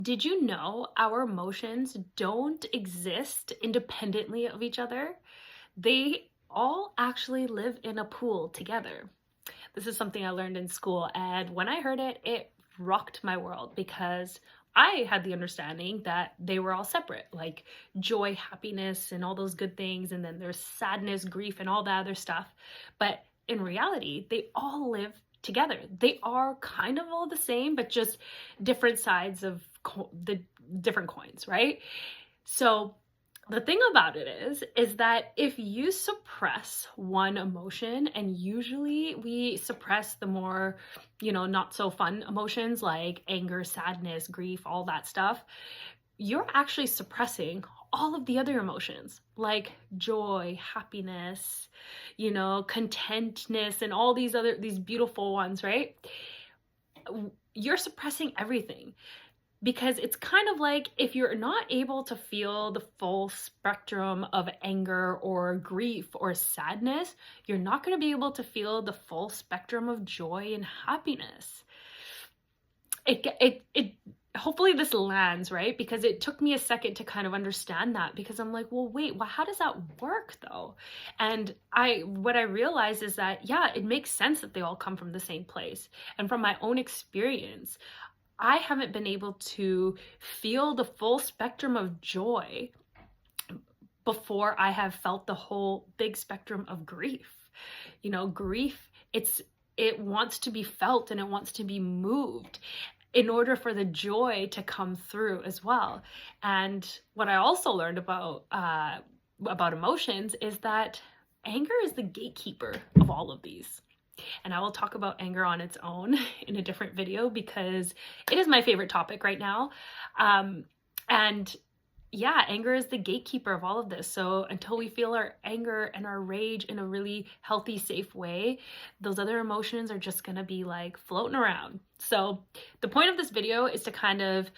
Did you know our emotions don't exist independently of each other? They all actually live in a pool together. This is something I learned in school, and when I heard it, it rocked my world because I had the understanding that they were all separate, like joy, happiness, and all those good things, and then there's sadness, grief, and all that other stuff. But in reality, they all live together. They are kind of all the same, but just different sides of the different coins, right? So the thing about it is that if you suppress one emotion, and usually we suppress the more, not so fun emotions like anger, sadness, grief, all that stuff, you're actually suppressing all of the other emotions like joy, happiness, contentness, and all these beautiful ones, right? You're suppressing everything. Because it's kind of like if you're not able to feel the full spectrum of anger or grief or sadness, you're not going to be able to feel the full spectrum of joy and happiness. It hopefully this lands, right? Because it took me a second to kind of understand that, because I'm like, well, wait, well, how does that work though? And what I realized is that, yeah, it makes sense that they all come from the same place. And from my own experience, I haven't been able to feel the full spectrum of joy before I have felt the whole big spectrum of grief. Grief, it wants to be felt and it wants to be moved in order for the joy to come through as well. And what I also learned about emotions is that anger is the gatekeeper of all of these. And I will talk about anger on its own in a different video because it is my favorite topic right now. And yeah, anger is the gatekeeper of all of this. So until we feel our anger and our rage in a really healthy, safe way, those other emotions are just gonna be like floating around. So the point of this video is to kind of,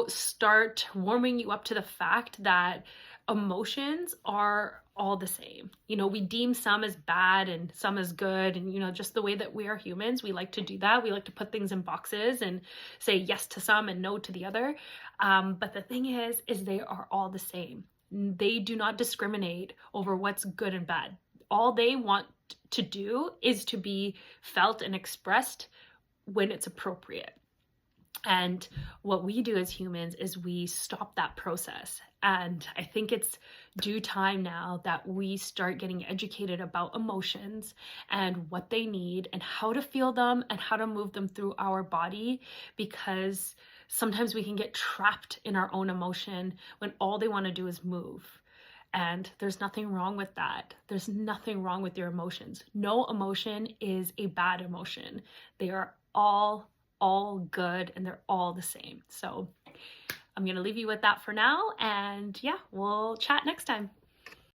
start warming you up to the fact that emotions are all the same. We deem some as bad and some as good. And, just the way that we are humans, we like to do that. We like to put things in boxes and say yes to some and no to the other. But the thing is they are all the same. They do not discriminate over what's good and bad. All they want to do is to be felt and expressed when it's appropriate. And what we do as humans is we stop that process. And I think it's due time now that we start getting educated about emotions and what they need and how to feel them and how to move them through our body, because sometimes we can get trapped in our own emotion when all they want to do is move. And there's nothing wrong with that. There's nothing wrong with your emotions. No emotion is a bad emotion. They are all good and they're all the same. So I'm going to leave you with that for now. And yeah, we'll chat next time.